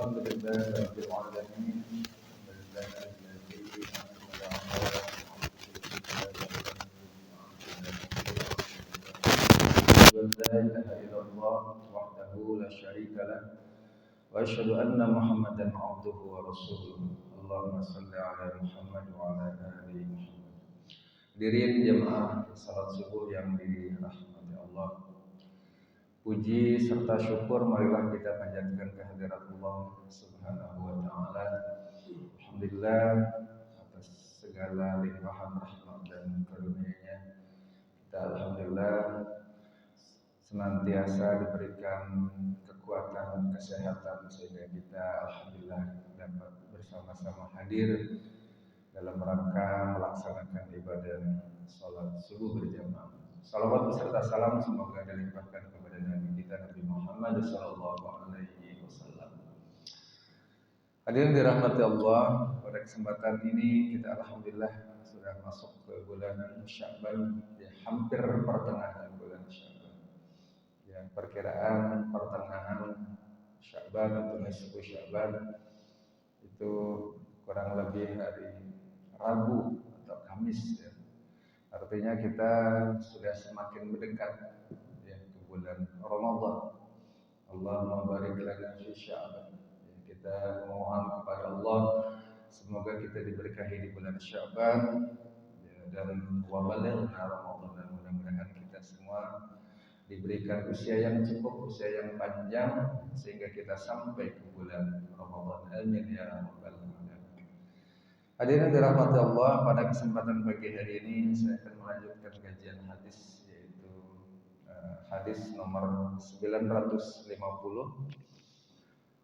الحمد لله رب العالمين لله الذي أنزل على لا إله إلا الله وحده لا شريك له وأشهد أن محمدا عبده ورسوله اللهم صل على محمد وعلى آل محمد. Hadirin jemaah salat subuh yang dirahmati Allah. Puji serta syukur marilah kita panjatkan kehadirat Allah Subhanahu wa taala. Alhamdulillah atas segala limpahan rahmat dan karunia-Nya. Kita alhamdulillah senantiasa diberikan kekuatan, kesehatan sehingga kita alhamdulillah dapat bersama-sama hadir dalam rangka melaksanakan ibadah salat subuh berjamaah. Salawat beserta salam semoga dilimpahkan kepada Nabi kita Nabi Muhammad sallallahu alaihi wasallam. Hadirin dirahmati Allah, pada kesempatan ini kita alhamdulillah sudah masuk ke bulan Sya'ban, ya, hampir pertengahan bulan Sya'ban. Ya, perkiraan pertengahan Sya'ban atau nisfu Sya'ban itu kurang lebih hari Rabu atau Kamis, ya. Artinya kita sudah semakin mendekat, ya, ke bulan Ramadan. Allahumma barik lana fi Sya'ban. Ya, kita mohon kepada Allah semoga kita diberkahi di bulan Sya'ban, ya, dan wa balighna Ramadan, dan mudah-mudahan kita semua diberikan usia yang cukup, usia yang panjang sehingga kita sampai ke bulan Ramadan. Amin ya rabbal alamin. Hadirin dirahmati Allah, pada kesempatan pagi hari ini saya akan melanjutkan kajian hadis, yaitu hadis nomor 950.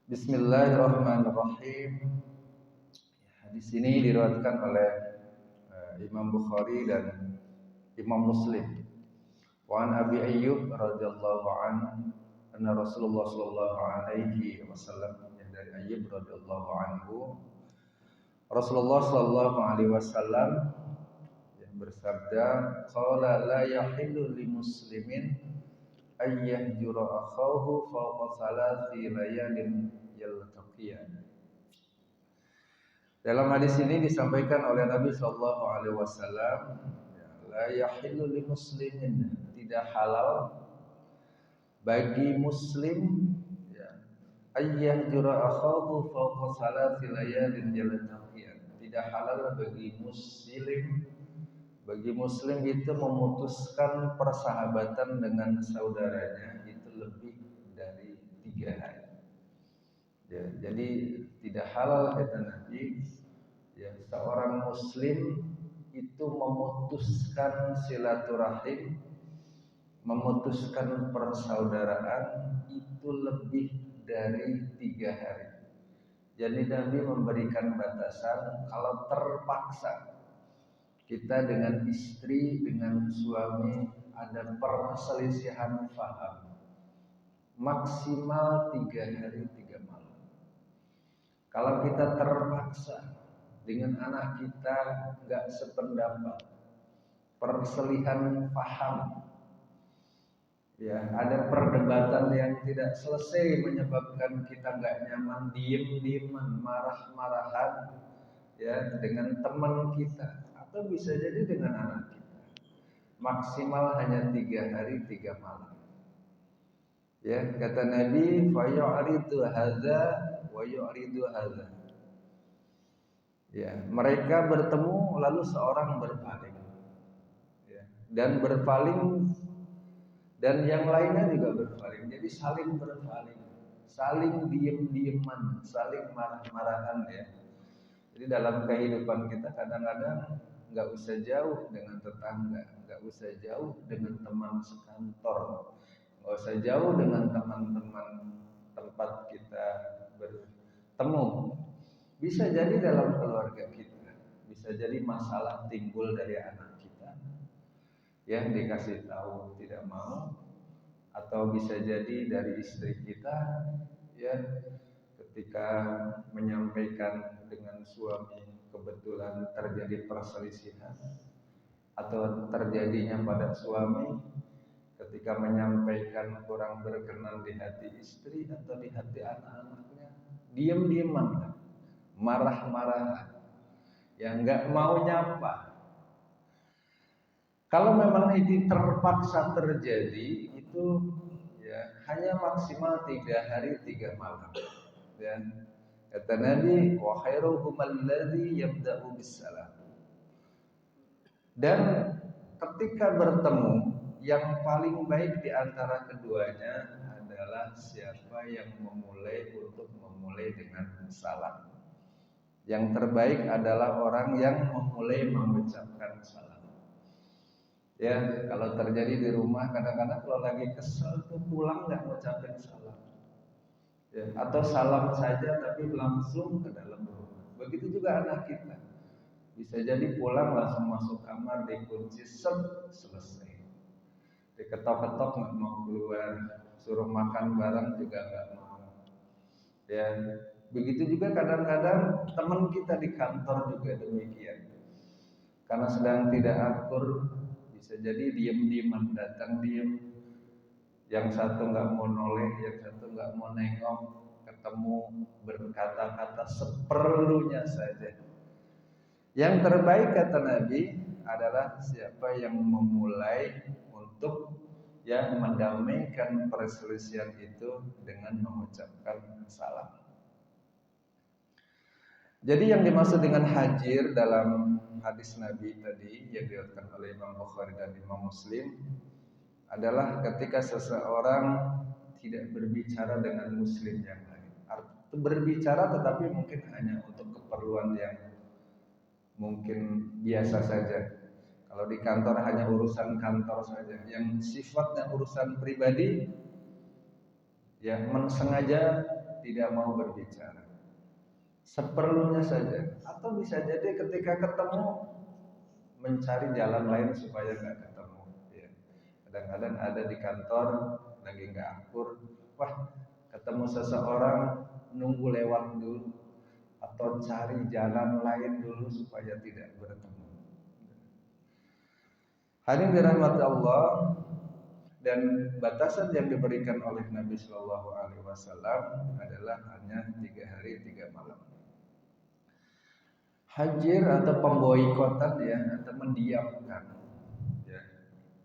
Bismillahirrahmanirrahim. Hadis ini diriwayatkan oleh Imam Bukhari dan Imam Muslim. Wa an Abi Ayyub radhiyallahu anhu anna Rasulullah sallallahu alaihi wasallam, dari Ayyub radhiyallahu anhu, Rasulullah sallallahu alaihi wasallam yang bersabda, qala la yahillu li muslimin ay yahjura akhahu fawqa salasi layalin yaltaqiyan. Dalam hadis ini disampaikan oleh Nabi sallallahu alaihi wasallam, la yahillu li muslimin, tidak halal bagi muslim, ya, ay yahjura akhahu fawqa salasi layalin yaltaqiyan. Tidak halal bagi muslim itu memutuskan persahabatan dengan saudaranya itu lebih dari 3 hari. Ya, jadi tidak halal kata Nabi, ya, seorang muslim itu memutuskan silaturahim, memutuskan persaudaraan itu lebih dari 3 hari. Jadi Nabi memberikan batasan, kalau terpaksa kita dengan istri, dengan suami ada perselisihan paham, maksimal 3 hari 3 malam. Kalau kita terpaksa dengan anak kita nggak sependapat, perselisihan paham, ya, ada perdebatan yang tidak selesai menyebabkan kita nggak nyaman, diem-dieman, marah-marahan, ya, dengan teman kita atau bisa jadi dengan anak kita. Maksimal hanya 3 hari 3 malam. Ya, kata Nabi, fa yu'ridu hadza wa yu'ridu hadza. Ya, mereka bertemu lalu seorang berpaling. Ya, dan berpaling dan yang lainnya juga berpaling. Jadi saling berpaling, saling diem-dieman, saling marah-marahan, ya. Jadi dalam kehidupan kita kadang-kadang nggak usah jauh dengan tetangga, nggak usah jauh dengan teman sekantor, nggak usah jauh dengan teman-teman tempat kita bertemu. Bisa jadi dalam keluarga kita, bisa jadi masalah timbul dari anak kita, yang dikasih tahu tidak mau, atau bisa jadi dari istri kita, ya, ketika menyampaikan dengan suami kebetulan terjadi perselisihan, atau terjadinya pada suami ketika menyampaikan kurang berkenan di hati istri atau di hati anak-anaknya, diem-dieman, marah-marah, yang nggak mau nyapa. Kalau memang ini terpaksa terjadi, itu ya hanya maksimal 3 hari 3 malam. Ya. Kata Nabi, wa khairuhum alladzi yabda'u bis-salam. Dan ketika bertemu, yang paling baik di antara keduanya adalah siapa yang memulai dengan salam. Yang terbaik adalah orang yang memulai mengucapkan salam. Ya, kalau terjadi di rumah kadang-kadang kalau lagi kesel tuh pulang nggak ngucapin salam. Ya, atau salam saja tapi langsung ke dalam rumah. Begitu juga anak kita. Bisa jadi pulang langsung masuk kamar, dikunci, selesai. Diketok-ketok nggak mau keluar, suruh makan bareng juga nggak mau. Ya, begitu juga kadang-kadang teman kita di kantor juga demikian. Karena sedang tidak akur, bisa jadi diem-dieman, datang diem. Yang satu nggak mau noleh, yang satu nggak mau nengok, ketemu berkata-kata seperlunya saja. Yang terbaik kata Nabi adalah siapa yang memulai untuk yang mendamaikan perselisihan itu dengan mengucapkan salam. Jadi yang dimaksud dengan hajir dalam hadis Nabi tadi yang diriwayatkan oleh Imam Bukhari dan Imam Muslim adalah ketika seseorang tidak berbicara dengan muslim yang lain. Berbicara tetapi mungkin hanya untuk keperluan yang mungkin biasa saja. Kalau di kantor hanya urusan kantor saja, yang sifatnya urusan pribadi, ya sengaja tidak mau berbicara. Seperlunya saja. Atau bisa jadi ketika ketemu mencari jalan lain supaya nggak ketemu. Ya. Kadang-kadang ada di kantor lagi nggak akur, wah ketemu seseorang nunggu lewat dulu atau cari jalan lain dulu supaya tidak bertemu. Hadirin dirahmati Allah, dan batasan yang diberikan oleh Nabi Shallallahu Alaihi Wasallam adalah hanya 3 hari 3 malam. Hajir atau pemboikotan ya, atau mendiamkan ya.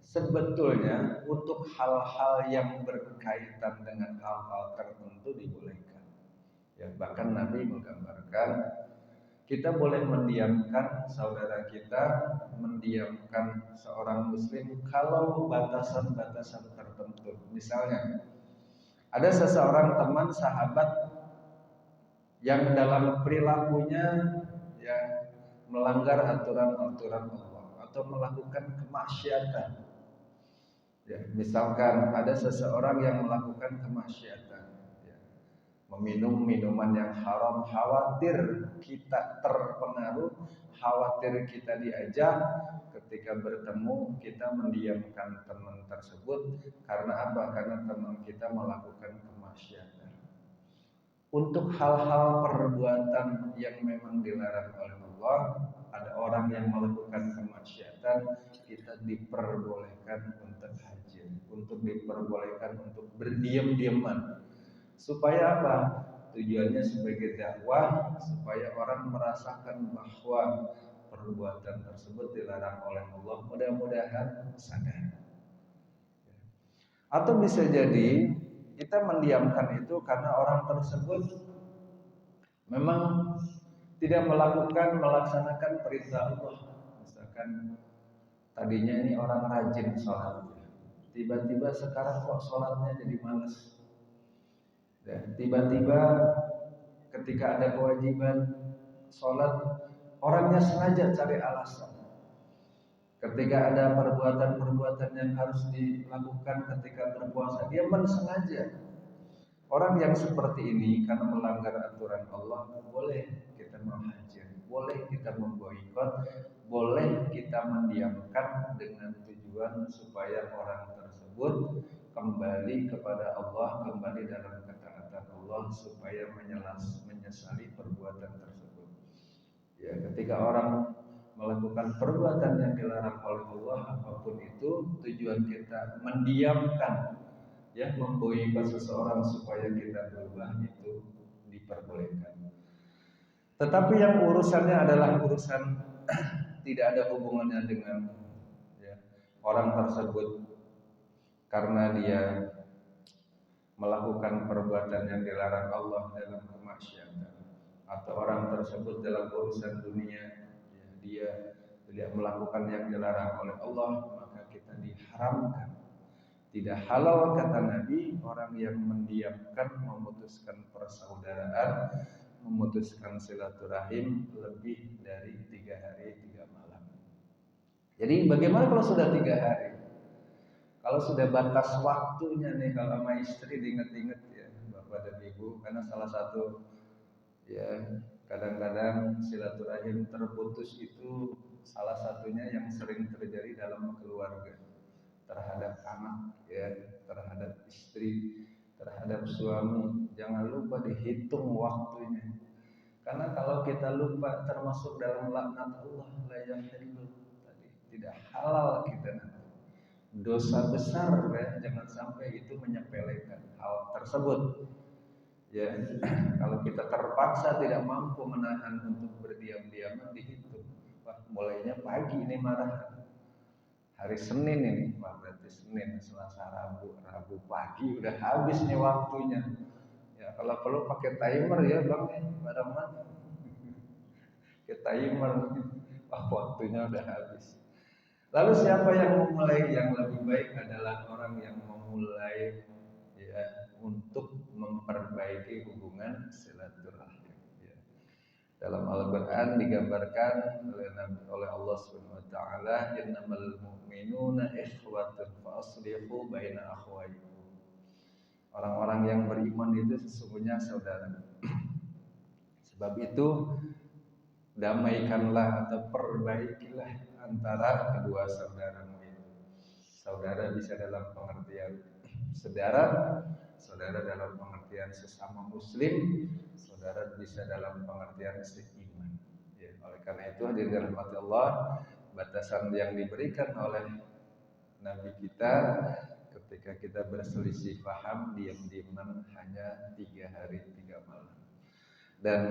Sebetulnya untuk hal-hal yang berkaitan dengan hal-hal tertentu dibolehkan. Ya, bahkan Nabi menggambarkan kita boleh mendiamkan saudara kita, mendiamkan seorang muslim kalau batasan-batasan tertentu. Misalnya, ada seseorang teman sahabat yang dalam perilakunya ya melanggar aturan-aturan Allah atau melakukan kemaksiatan. Ya, misalkan ada seseorang yang melakukan kemaksiatan, ya, meminum minuman yang haram, khawatir kita terpengaruh, khawatir kita diajak, ketika bertemu kita mendiamkan teman tersebut karena apa? Karena teman kita melakukan kemaksiatan. Untuk hal-hal perbuatan yang memang dilarang oleh Allah, ada orang yang melakukan kemaksiatan, kita diperbolehkan untuk hajir, untuk diperbolehkan untuk berdiam-diaman. Supaya apa? Tujuannya sebagai dakwah, supaya orang merasakan bahwa perbuatan tersebut dilarang oleh Allah. Mudah-mudahan sadar. Atau bisa jadi kita mendiamkan itu karena orang tersebut memang tidak melaksanakan perintah Allah. Misalkan tadinya ini orang rajin sholat, tiba-tiba sekarang kok sholatnya jadi malas. Dan tiba-tiba ketika ada kewajiban sholat, orangnya sengaja cari alasan. Ketika ada perbuatan-perbuatan yang harus dilakukan ketika berpuasa, dia sengaja. Orang yang seperti ini karena melanggar aturan Allah, boleh kita menghajir, boleh kita memboikot, boleh kita mendiamkan dengan tujuan supaya orang tersebut kembali kepada Allah, kembali dalam ketaatan Allah, supaya menyesali perbuatan tersebut. Ya, ketika orang melakukan perbuatan yang dilarang oleh Allah apapun itu, tujuan kita mendiamkan, ya, memboikot seseorang supaya kita berubah, itu diperbolehkan. Tetapi yang urusannya adalah urusan tidak ada hubungannya dengan orang tersebut karena dia melakukan perbuatan yang dilarang Allah dalam kemaksiatan, atau orang tersebut dalam urusan dunia dia tidak melakukan yang dilarang oleh Allah, maka kita diharamkan. Tidak halal kata Nabi orang yang mendiamkan, memutuskan persaudaraan, memutuskan silaturahim lebih dari 3 hari 3 malam. Jadi bagaimana kalau sudah 3 hari? Kalau sudah batas waktunya nih, kalau sama istri diinget-inget ya Bapak dan Ibu, karena salah satu ya kadang-kadang silaturahim terputus itu salah satunya yang sering terjadi dalam keluarga, terhadap anak ya, terhadap istri, terhadap suami. Jangan lupa dihitung waktunya, karena kalau kita lupa termasuk dalam laknat Allah, la yahillu, tadi tidak halal kita nanti. Dosa besar ya, jangan sampai itu menyepelekan hal tersebut ya. Kalau kita terpaksa tidak mampu menahan untuk berdiam-diaman, dihitung. Wah, mulainya pagi ini marah, hari Senin ini, wah berarti Senin, Selasa, Rabu pagi udah habis nih waktunya ya. Kalau perlu pakai timer ya Bang ya, barang mana pakai timer, wah waktunya udah habis. Lalu siapa yang memulai? Yang lebih baik adalah orang yang memulai ya, untuk memperbaiki hubungan silaturahim ya. Dalam Al-Qur'an digambarkan oleh Allah Subhanahu wa taala, innamal mu'minuna ikhwatun fa aslihu baina akhawaykum. Orang-orang yang beriman itu sesungguhnya saudara. Sebab itu damaikanlah atau perbaikilah antara kedua saudaramu itu. Saudara bisa dalam pengertian saudara dalam pengertian sesama muslim, saudara bisa dalam pengertian seiman ya. Oleh karena itu hadirin dirahmati Allah, batasan yang diberikan oleh Nabi kita ketika kita berselisih paham, diam-diaman hanya 3 hari 3 malam. Dan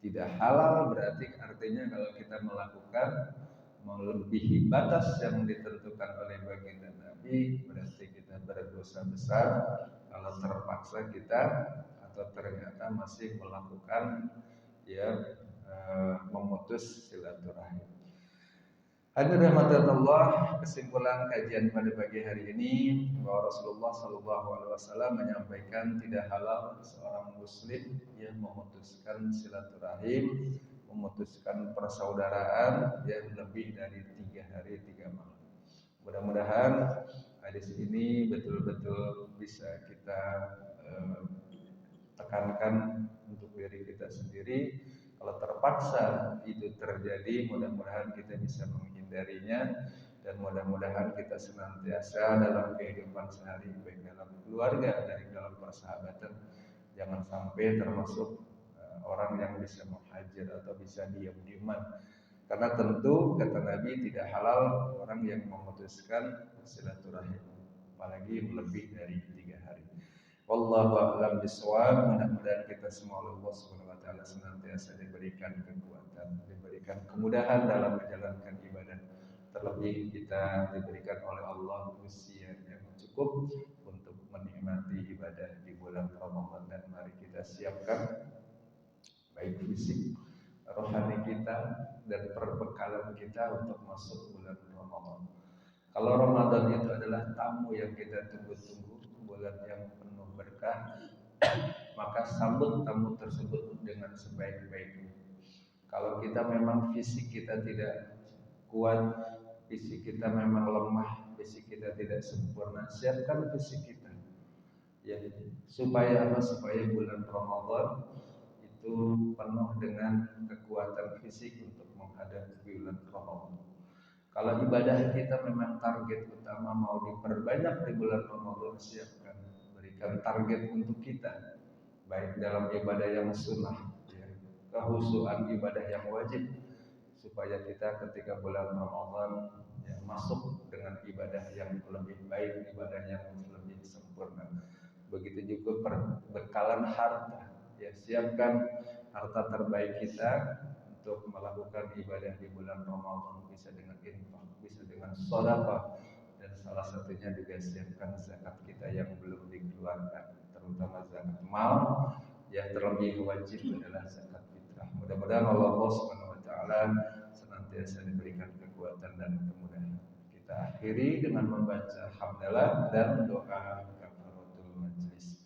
tidak halal berarti artinya kalau kita melakukan melebihi batas yang ditentukan oleh baginda Nabi, berarti kita berdosa besar kalau terpaksa kita atau ternyata masih melakukan ya memutus silaturahim. Hadirin rahmatullah, kesimpulan kajian pada pagi hari ini bahwa Rasulullah SAW menyampaikan tidak halal seorang muslim yang memutuskan silaturahim, memutuskan persaudaraan yang lebih dari 3 hari 3 malam. Mudah-mudahan hadis ini betul-betul bisa kita tekankan untuk diri kita sendiri. Kalau terpaksa itu terjadi, mudah-mudahan kita bisa menghindarinya, dan mudah-mudahan kita senantiasa dalam kehidupan sehari, baik dalam keluarga, dari dalam persahabatan, jangan sampai termasuk orang yang bisa muhajir atau bisa diam-diaman. Karena tentu kata Nabi tidak halal orang yang memutuskan silaturahim, apalagi lebih dari 3 hari. Wallahu a'lam bishawab. Mudah-mudahan kita semua oleh Allah Subhanahu wa taala senantiasa diberikan kekuatan, diberikan kemudahan dalam menjalankan ibadah. Terlebih kita diberikan oleh Allah usia yang cukup untuk menikmati ibadah di bulan Ramadan, dan mari kita siapkan baik fisik, rohani kita, dan perbekalan kita untuk masuk bulan Ramadan. Kalau Ramadan itu adalah tamu yang kita tunggu-tunggu, bulan yang penuh berkah, maka sambut tamu tersebut dengan sebaik-baiknya. Kalau kita memang fisik kita tidak kuat, fisik kita memang lemah, fisik kita tidak sempurna, siapkan fisik kita ya, supaya apa? Supaya bulan Ramadan itu penuh dengan kekuatan fisik untuk menghadapi bulan Ramadan. Kalau ibadah kita memang target utama mau diperbanyak di bulan Ramadan, siapkan, berikan target untuk kita, baik dalam ibadah yang sunnah, ya, kehusuan ibadah yang wajib, supaya kita ketika bulan Ramadan ya, masuk dengan ibadah yang lebih baik, ibadah yang lebih sempurna. Begitu juga perbekalan harta. Ya, siapkan harta terbaik kita untuk melakukan ibadah di bulan Ramadan, bisa dengan infak, bisa dengan sedekah, dan salah satunya juga siapkan zakat kita yang belum dikeluarkan, terutama zakat mal. Yang terlebih wajib adalah zakat fitrah. Mudah-mudahan Allah Subhanahu wa taala senantiasa diberikan kekuatan dan kemudahan. Kita akhiri dengan membaca hamdalah dan doa kafaratul majlis.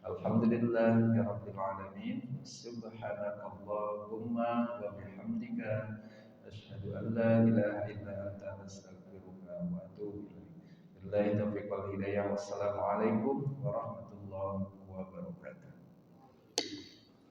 Alhamdulillah ya rabbil alamin. Subhanakallahumma wa bihamdika asyhadu an la ilaha illa anta astaghfiruka wa atubu ilaik. Billahi taufiq wal hidayah. Wassalamualaikum warahmatullahi wabarakatuh.